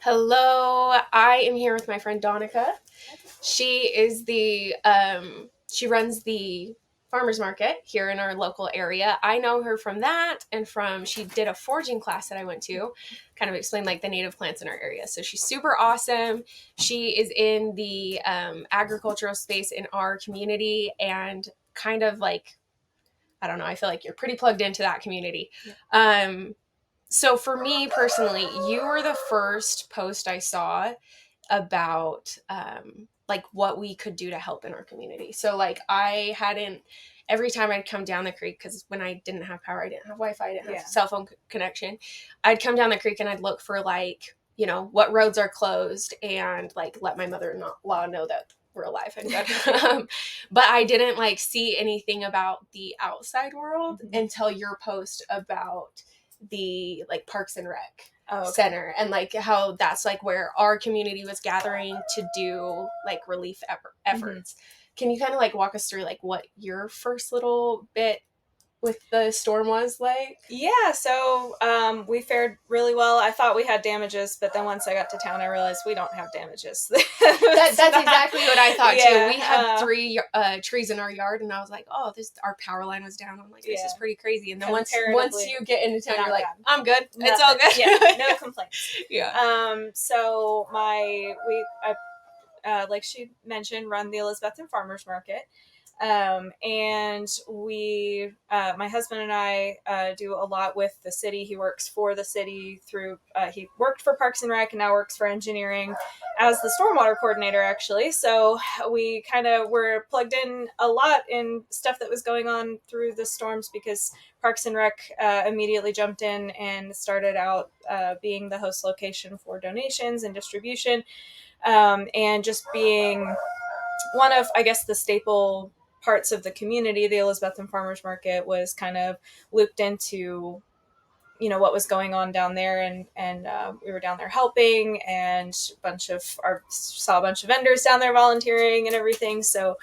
Hello, I am here with my friend Donica. She is she runs the farmers market here in our local area. I know her from that and from she did a foraging class that I went to, kind of explained like the native plants in our area. So she's super awesome. She is in the agricultural space in our community and kind of like, I don't know, I feel like you're pretty plugged into that community. So for me personally, you were the first post I saw about like what we could do to help in our community. So like I hadn't every time I'd come down the creek, because when I didn't have power, I didn't have Wi-Fi, I didn't have cell phone connection. I'd come down the creek and I'd look for like, what roads are closed and like let my mother-in-law know that we're alive and good. But I didn't like see anything about the outside world until your post about the like Parks and Rec center and like how that's like where our community was gathering to do like relief efforts. Can you kind of like walk us through like what your first little bit with the storm was like? Yeah, so we fared really well. I thought we had damages, but then once I got to town, I realized we don't have damages. That's exactly what I thought too. Yeah, We had three trees in our yard, and I was like, "Oh, this our power line was down." I'm like, "This is pretty crazy." And then once you get into town, you're like, bad. "I'm good. Nothing. It's all good." Yeah, no complaints. Yeah. So like she mentioned, run the Elizabethton Farmers Market. And my husband and I do a lot with the city. He works for the city he worked for Parks and Rec and now works for engineering as the stormwater coordinator, actually. So we kind of were plugged in a lot in stuff that was going on through the storms because Parks and Rec immediately jumped in and started out being the host location for donations and distribution, and just being one of, I guess, the staple parts of the community. The Elizabethton Farmers Market was kind of looped into, what was going on down there, and we were down there helping, and saw a bunch of vendors down there volunteering and everything. So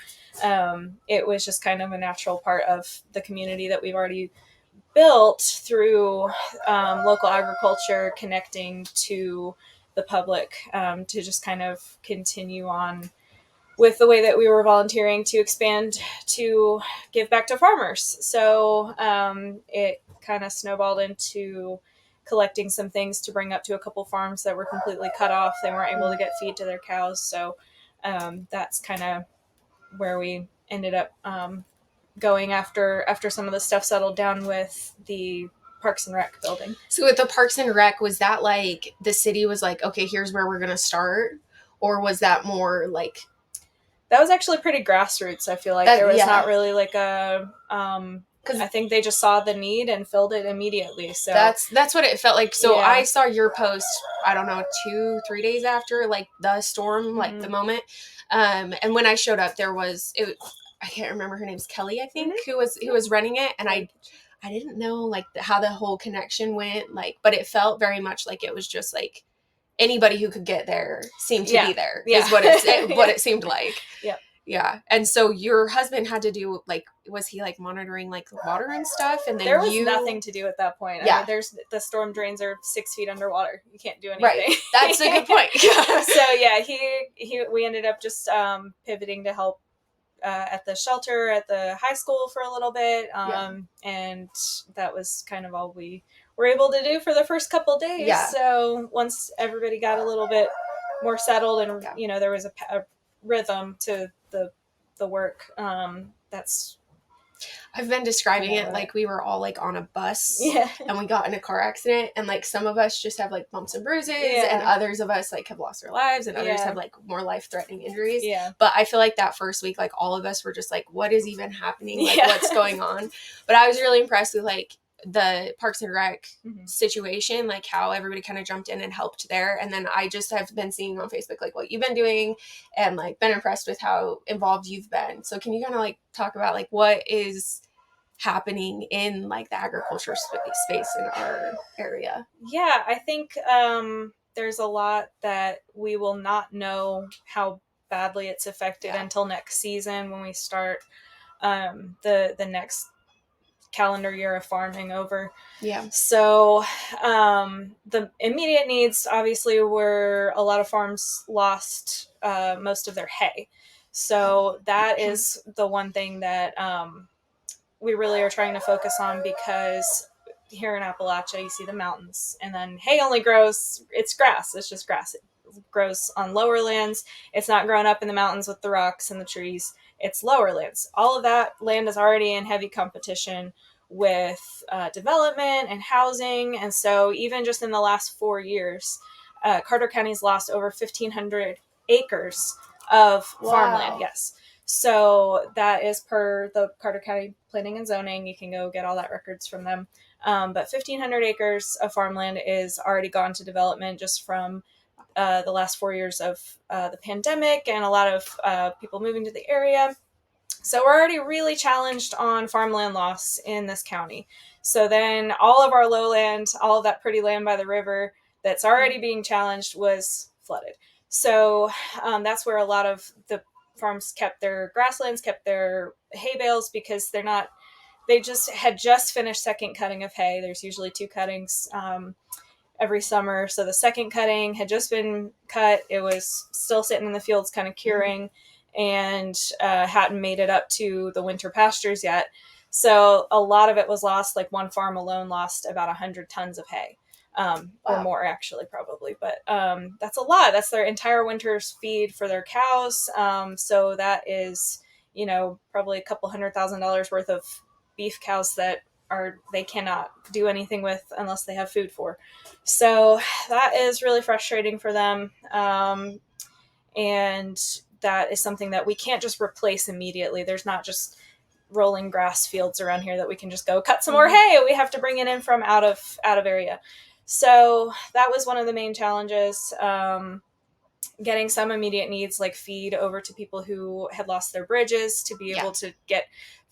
it was just kind of a natural part of the community that we've already built through local agriculture, connecting to the public, to just kind of continue on with the way that we were volunteering to expand to give back to farmers. So it kind of snowballed into collecting some things to bring up to a couple farms that were completely cut off. They weren't able to get feed to their cows. So that's kind of where we ended up going after some of the stuff settled down with the Parks and Rec building. So with the Parks and Rec, was that like the city was like, okay, here's where we're going to start? Or was that more like... That was actually pretty grassroots. I feel like there was not really like a... I think they just saw the need and filled it immediately. So that's what it felt like. So I saw your post, I don't know, 2-3 days after like the storm, like the moment. And when I showed up, I can't remember her name's Kelly, I think, who was running it, and I didn't know like how the whole connection went, like, but it felt very much like it was just like anybody who could get there seemed to be there. Is what it seemed like. Yeah. And so your husband had to do like, was he like monitoring like the water and stuff? And then there was nothing to do at that point. I mean, the storm drains are 6 feet underwater. You can't do anything. Right. That's a good point. So yeah, we ended up just pivoting to help at the shelter at the high school for a little bit. And that was kind of all we were able to do for the first couple of days. Yeah. So once everybody got a little bit more settled and, there was a rhythm to the work, that's... I've been describing it like we were all like on a bus and we got in a car accident, and like some of us just have like bumps and bruises and others of us like have lost our lives and others have like more life-threatening injuries. But I feel like that first week, like all of us were just like, what is even happening? Like what's going on? But I was really impressed with like the Parks and Rec situation, like how everybody kind of jumped in and helped there. And then I just have been seeing on Facebook like what you've been doing and like been impressed with how involved you've been. So can you kind of like talk about like what is happening in like the agriculture space in our area? Yeah, I think there's a lot that we will not know how badly it's affected until next season when we start the next calendar year of farming over. Yeah. So the immediate needs obviously were a lot of farms lost most of their hay. So that is the one thing that we really are trying to focus on, because here in Appalachia, you see the mountains, and then hay only grows, it's grass. It's just grass. It grows on lower lands. It's not growing up in the mountains with the rocks and the trees. It's lower lands. All of that land is already in heavy competition with development and housing. And so even just in the last 4 years, Carter County's lost over 1,500 acres of farmland. Wow. Yes. So that is per the Carter County Planning and Zoning. You can go get all that records from them. But 1,500 acres of farmland is already gone to development just from the last 4 years of the pandemic and a lot of people moving to the area. So we're already really challenged on farmland loss in this county. So then all of our lowland, all of that pretty land by the river that's already being challenged was flooded. So that's where a lot of the farms kept their grasslands, kept their hay bales, because they just had just finished second cutting of hay. There's usually two cuttings every summer. So the second cutting had just been cut. It was still sitting in the fields, kind of curing, and hadn't made it up to the winter pastures yet. So a lot of it was lost. Like one farm alone lost about 100 tons of hay. Or more, actually, probably. But that's a lot. That's their entire winter's feed for their cows. So that is, probably a couple $100,000 worth of beef cows that they cannot do anything with unless they have food for. So that is really frustrating for them. And that is something that we can't just replace immediately. There's not just rolling grass fields around here that we can just go cut some more hay. We have to bring it in from out of area. So that was one of the main challenges. Getting some immediate needs like feed over to people who had lost their bridges to be able to get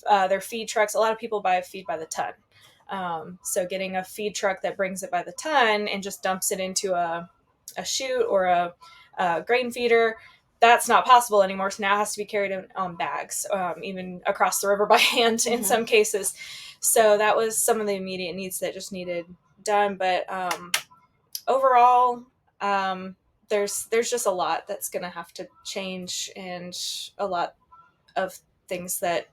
their feed trucks. A lot of people buy feed by the ton. So getting a feed truck that brings it by the ton and just dumps it into a chute or a grain feeder, that's not possible anymore. So now it has to be carried on bags, even across the river by hand in some cases. So that was some of the immediate needs that just needed done. But overall, there's just a lot that's going to have to change, and a lot of things that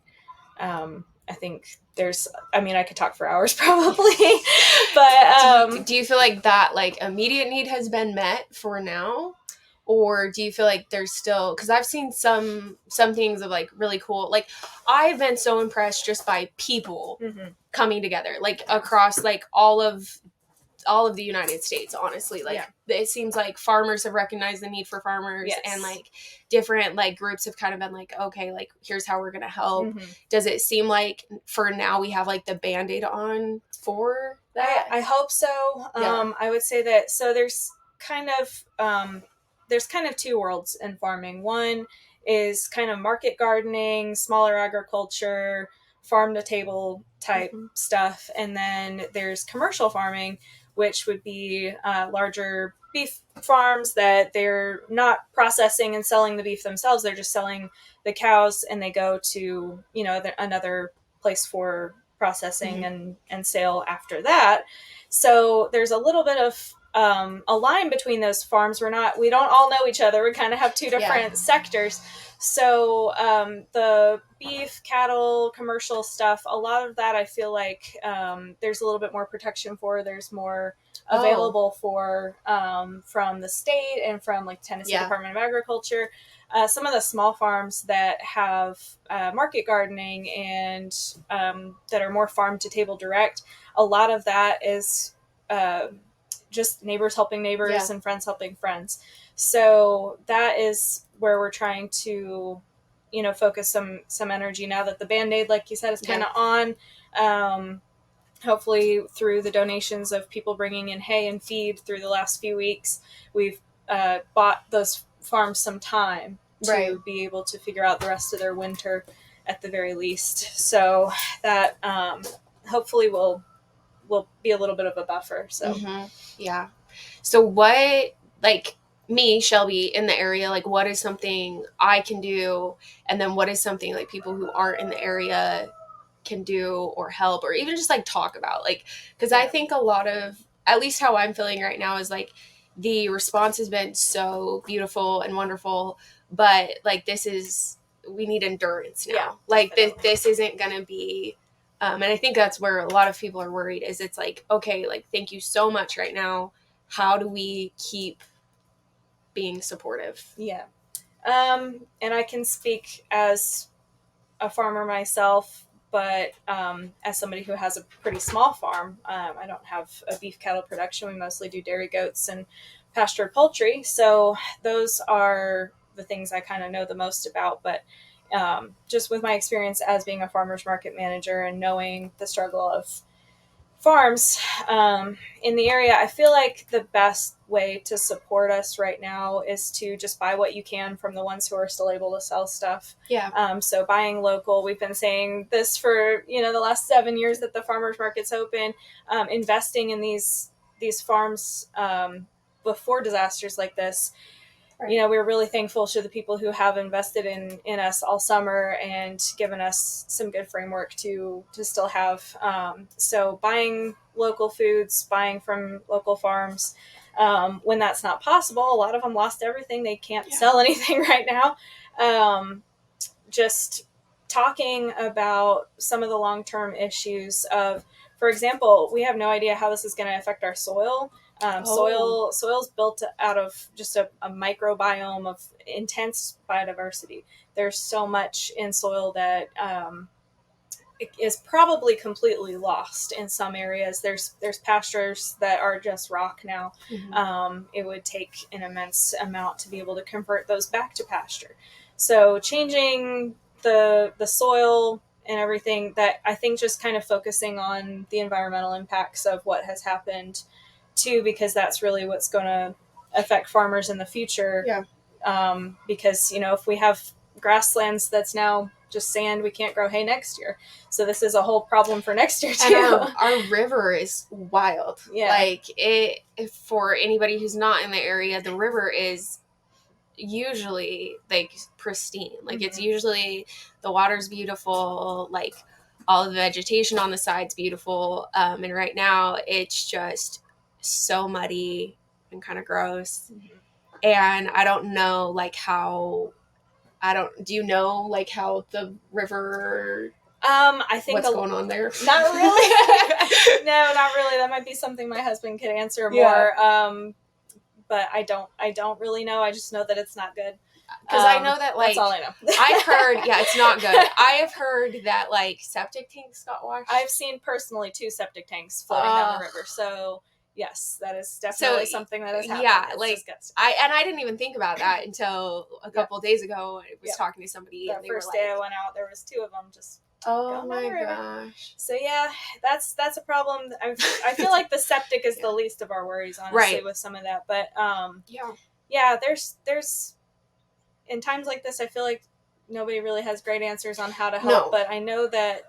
I think I could talk for hours probably, but do you feel like that like immediate need has been met for now? Or do you feel like there's still, because I've seen some things of like really cool, like I've been so impressed just by people coming together, like across like all of the United States, honestly. Like it seems like farmers have recognized the need for farmers, and like different like groups have kind of been like, okay, like here's how we're gonna help. Does it seem like for now we have like the Band-Aid on for that? I hope so. I would say that, so there's kind of two worlds in farming. One is kind of market gardening, smaller agriculture, farm to table type stuff, and then there's commercial farming, which would be larger beef farms that they're not processing and selling the beef themselves. They're just selling the cows, and they go to another place for processing and sale after that. So there's a little bit of a line between those farms. We don't all know each other. We kind of have two different sectors. So the beef, cattle, commercial stuff, a lot of that I feel like there's a little bit more protection for. There's more available for from the state and from like Tennessee Department of Agriculture. Some of the small farms that have market gardening and that are more farm to table direct, a lot of that is just neighbors helping neighbors and friends helping friends. So that is where we're trying to, focus some energy now that the Band-Aid, like you said, is kind of on. Hopefully through the donations of people bringing in hay and feed through the last few weeks, we've bought those farms some time to be able to figure out the rest of their winter at the very least. So that hopefully will be a little bit of a buffer. So yeah. So what, like me, Shelby, in the area, like what is something I can do, and then what is something like people who aren't in the area can do or help or even just like talk about, like, because Yeah. I think a lot of, at least how I'm feeling right now, is like the response has been so beautiful and wonderful, but like we need endurance now. Yeah, like this, definitely. this isn't gonna be and I think that's where a lot of people are worried, is it's like, okay, like, thank you so much right now, how do we keep being supportive? Yeah. And I can speak as a farmer myself, but as somebody who has a pretty small farm, I don't have a beef cattle production. We mostly do dairy goats and pastured poultry. So those are the things I kind of know the most about. But just with my experience as being a farmer's market manager and knowing the struggle of farms in the area, I feel like the best way to support us right now is to just buy what you can from the ones who are still able to sell stuff. Yeah. So buying local, we've been saying this for the last 7 years that the farmers market's open. Investing in these farms before disasters like this. Right. We're really thankful to the people who have invested in us all summer and given us some good framework to still have. So buying local foods, buying from local farms, when that's not possible, a lot of them lost everything. They can't sell anything right now. Just talking about some of the long-term issues of, for example, we have no idea how this is going to affect our soil. Soil's built out of just a microbiome of intense biodiversity. There's so much in soil that is probably completely lost in some areas. There's pastures that are just rock now. Mm-hmm. It would take an immense amount to be able to convert those back to pasture. So changing the soil and everything, that I think just kind of focusing on the environmental impacts of what has happened too, because that's really what's going to affect farmers in the future. Yeah. Because if we have grasslands that's now just sand, we can't grow hay next year. So this is a whole problem for next year too. And our river is wild. Yeah. Like, for anybody who's not in the area, the river is usually like pristine. Like, it's usually, the water's beautiful, like all of the vegetation on the side's beautiful. And right now it's just so muddy and kind of gross. And I don't know like how, do you know like how the river, I think what's going on there? Not really. No, not really. That might be something my husband could answer more. But I don't really know. I just know that it's not good. Because I know that, like, that's all I know. I've heard, yeah, it's not good. I have heard that like septic tanks got washed. I've seen personally 2 septic tanks floating down the river. So yes, that is definitely something that has happened. Yeah, it's like disgusting. I didn't even think about that until a couple of days ago. I was talking to somebody. The and they first were day like, I went out, there was 2 of them just. Oh my gosh. So yeah, that's a problem. I feel like the septic is the least of our worries, honestly, with some of that. But yeah, there's in times like this, I feel like nobody really has great answers on how to help. No. But I know that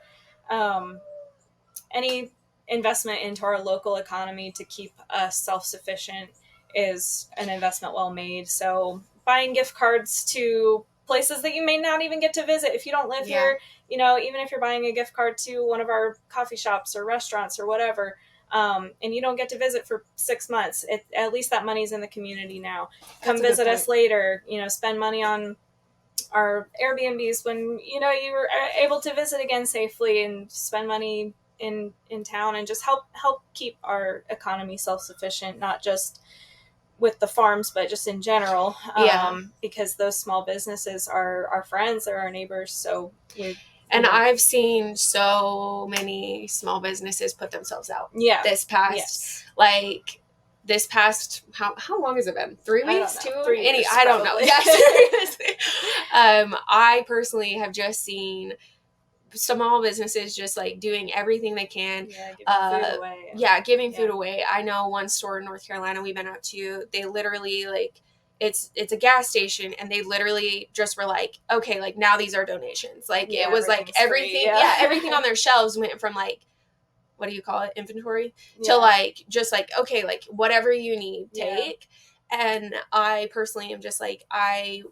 any investment into our local economy to keep us self-sufficient is an investment well made. So buying gift cards to places that you may not even get to visit if you don't live here, even if you're buying a gift card to one of our coffee shops or restaurants or whatever, and you don't get to visit for 6 months, at least that money's in the community now. Come visit us later, spend money on our Airbnbs when, you were able to visit again safely, and spend money in town, and just help keep our economy self-sufficient, not just with the farms, but just in general. Because those small businesses are our friends, they're our neighbors. So I've seen so many small businesses put themselves out. Yeah. This past, how long has it been? 3 weeks? 2? 3 years, I don't know. Yeah, seriously. I personally have just seen small businesses just like doing everything they can. Giving food away. I know one store in North Carolina we've been out to, they literally like, it's a gas station, and they literally just were like, okay, like now these are donations. Like it was like everything, everything on their shelves went from like, what do you call it, inventory, to like just like, okay, like whatever you need, take. And I personally am just like, I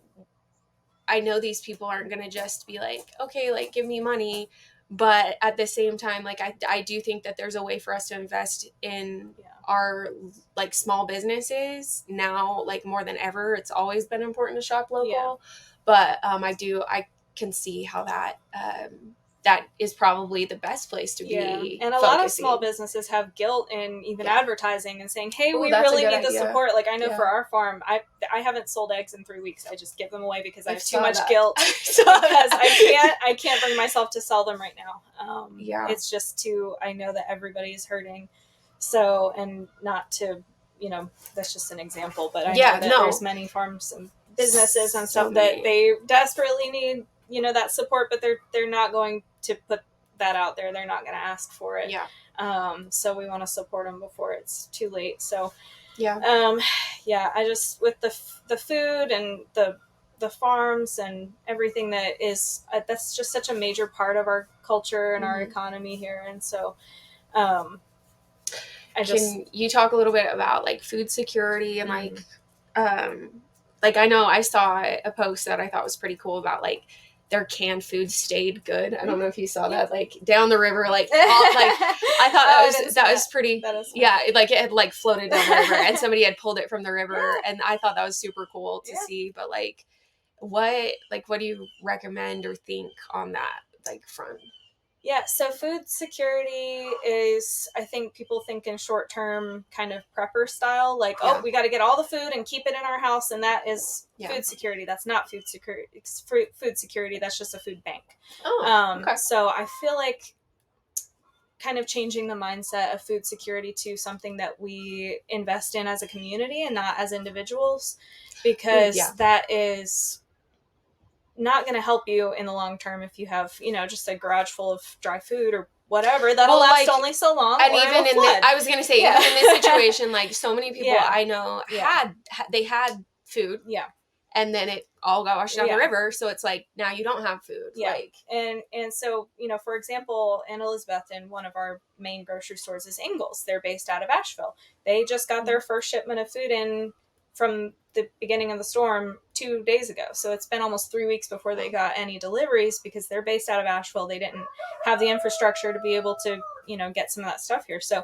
know these people aren't gonna just be like, okay, like give me money, but at the same time, like I do think that there's a way for us to invest in our like small businesses now, like more than ever. It's always been important to shop local, but I can see how that is probably the best place to be. And a lot of small businesses have guilt in even advertising and saying, hey, we really need the support. Like I know for our farm, I haven't sold eggs in 3 weeks. I just give them away because I have too much guilt because I can't bring myself to sell them right now. It's just I know that everybody is hurting. So, and not to, that's just an example, but I know that there's many farms and businesses and stuff that they desperately need, that support, but they're not going to put that out there. They're not going to ask for it. So we want to support them before it's too late. So I just, with the food and the farms and everything that is, that's just such a major part of our culture and our economy here. And so can you talk a little bit about like food security and like I know I saw a post that I thought was pretty cool about like their canned food stayed good. I don't know if you saw that, like down the river, like I thought that was pretty. Like it had like floated down the river and somebody had pulled it from the river, and I thought that was super cool to see. But like, what do you recommend or think on that like front? Yeah, so food security is, I think people think in short-term kind of prepper style, like, we got to get all the food and keep it in our house, and that is food security. That's not food security. It's food security. That's just a food bank. Okay. So I feel like kind of changing the mindset of food security to something that we invest in as a community and not as individuals, because that is not going to help you in the long term if you have, just a garage full of dry food or whatever that'll last only so long. And even in I was going to say, even in this situation, like so many people I know had food. And then it all got washed down the river. So it's like, now you don't have food. Like, and so, for example, in Elizabethton, one of our main grocery stores is Ingles. They're based out of Asheville. They just got their first shipment of food in from the beginning of the storm 2 days ago. So it's been almost 3 weeks before they got any deliveries because they're based out of Asheville. They didn't have the infrastructure to be able to, get some of that stuff here. So,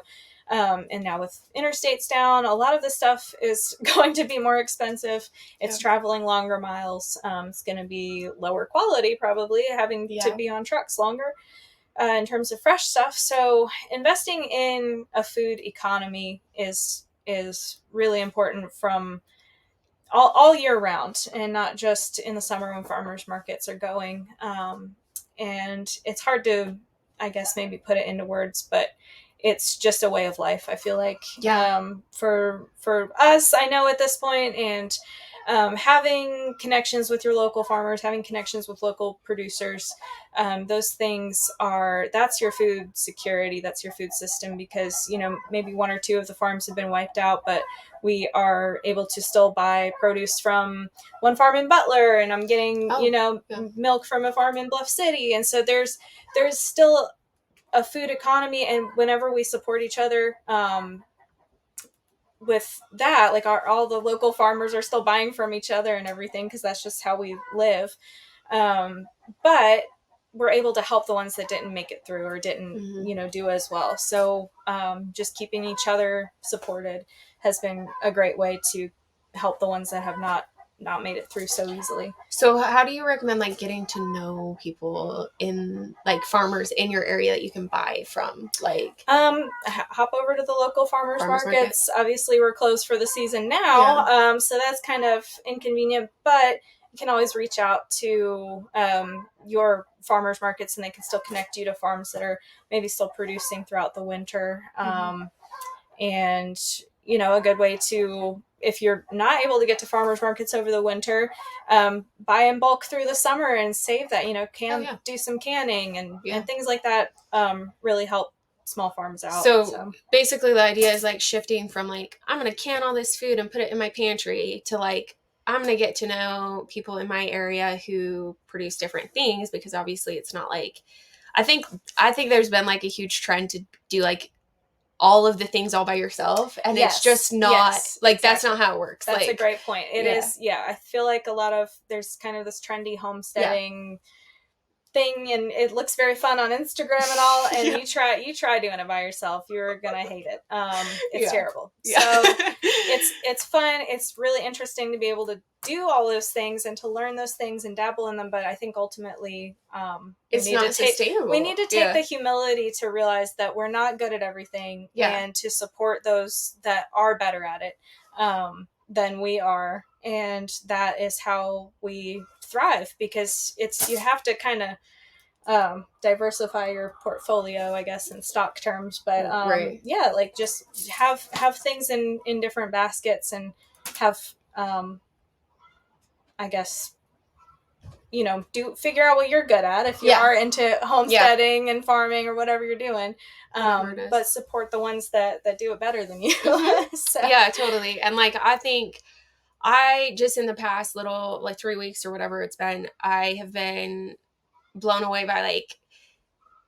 and now with interstates down, a lot of the stuff is going to be more expensive. It's traveling longer miles. It's going to be lower quality, probably having to be on trucks longer in terms of fresh stuff. So investing in a food economy is really important from all year round and not just in the summer when farmers markets are going. And it's hard to, I guess, maybe put it into words, but it's just a way of life. I feel like for us, I know at this point, and having connections with your local farmers, having connections with local producers, those things that's your food security, that's your food system, because, maybe 1 or 2 of the farms have been wiped out, but we are able to still buy produce from one farm in Butler, and I'm getting, milk from a farm in Bluff City. And so there's still a food economy, and whenever we support each other, with that, like all the local farmers are still buying from each other and everything, because that's just how we live. But we're able to help the ones that didn't make it through or didn't, do as well. So just keeping each other supported has been a great way to help the ones that have not made it through so easily. So how do you recommend like getting to know people in like farmers in your area that you can buy from? Like hop over to the local farmers markets. Obviously we're closed for the season now. So that's kind of inconvenient, but you can always reach out to your farmers markets, and they can still connect you to farms that are maybe still producing throughout the winter. And a good way to, if you're not able to get to farmers markets over the winter, buy in bulk through the summer and save that, do some canning and things like that, really help small farms out. So basically the idea is like shifting from like, I'm going to can all this food and put it in my pantry, to like, I'm going to get to know people in my area who produce different things, because obviously it's not like, I think there's been like a huge trend to do like all of the things all by yourself, and it's just not like that's not how it works. That's like, a great point. It is. I feel like there's kind of this trendy homesteading thing and it looks very fun on Instagram and all, and you try doing it by yourself, you're gonna hate it. It's terrible. So it's fun. It's really interesting to be able to do all those things and to learn those things and dabble in them. But I think ultimately, it's not sustainable. We need to take the humility to realize that we're not good at everything, and to support those that are better at it than we are. And that is how we thrive, because you have to kind of diversify your portfolio, I guess, in stock terms. But yeah, like just have things in different baskets, and have I guess, figure out what you're good at if you are into homesteading and farming or whatever you're doing. But support the ones that do it better than you. So. Yeah, totally. And like, I think I just in the past little, like 3 weeks or whatever it's been, I have been blown away by like,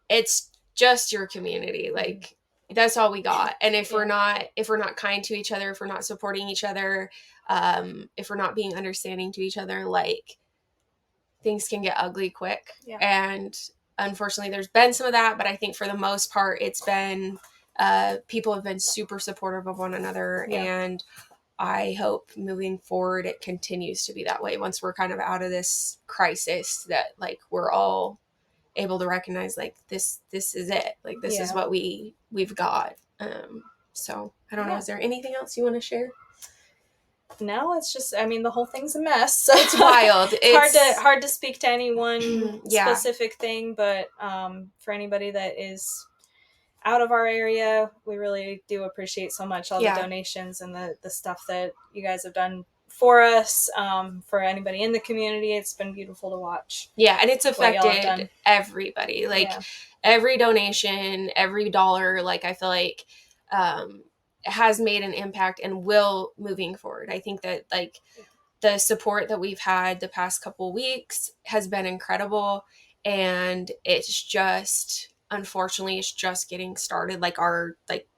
it's just your community. Like that's all we got. And if we're not kind to each other, if we're not supporting each other, if we're not being understanding to each other, like things can get ugly quick. And unfortunately there's been some of that, but I think for the most part, it's been, people have been super supportive of one another. And I hope moving forward, it continues to be that way. Once we're kind of out of this crisis, that like, we're all able to recognize like this is it. Like, this is what we've got. So I don't know. Is there anything else you want to share? No, it's just, I mean, the whole thing's a mess. So it's wild. It's hard to speak to any one specific thing, but for anybody that is out of our area, we really do appreciate so much all the donations and the stuff that you guys have done for us. For anybody in the community, it's been beautiful to watch. Yeah, and it's affected everybody. Like every donation, every dollar, like I feel like has made an impact and will moving forward. I think that like the support that we've had the past couple weeks has been incredible, and it's just, unfortunately, it's just getting started. Like our, like,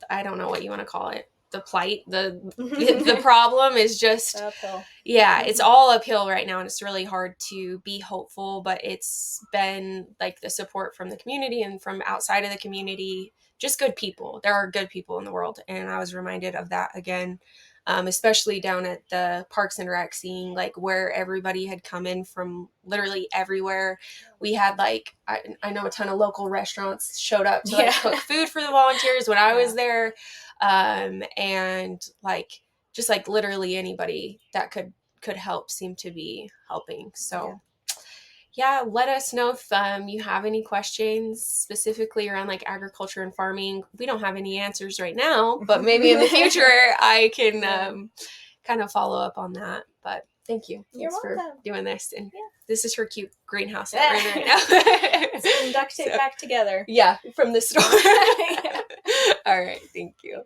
I don't know what you want to call it. The plight, the problem is just uphill. Yeah, it's all uphill right now, and it's really hard to be hopeful, but it's been like the support from the community and from outside of the community, just good people. There are good people in the world, and I was reminded of that again, especially down at the Parks and Rec, seeing like where everybody had come in from literally everywhere. We had like, I know a ton of local restaurants showed up to like cook food for the volunteers when I was there. And like, just like literally anybody that could help seemed to be helping. So let us know if you have any questions specifically around like agriculture and farming. We don't have any answers right now, but maybe in the future I can kind of follow up on that. But thank you. Thanks for doing this. And this is her cute greenhouse that we're in right now. It's been duct taped back together. Yeah, from the store. All right. Thank you.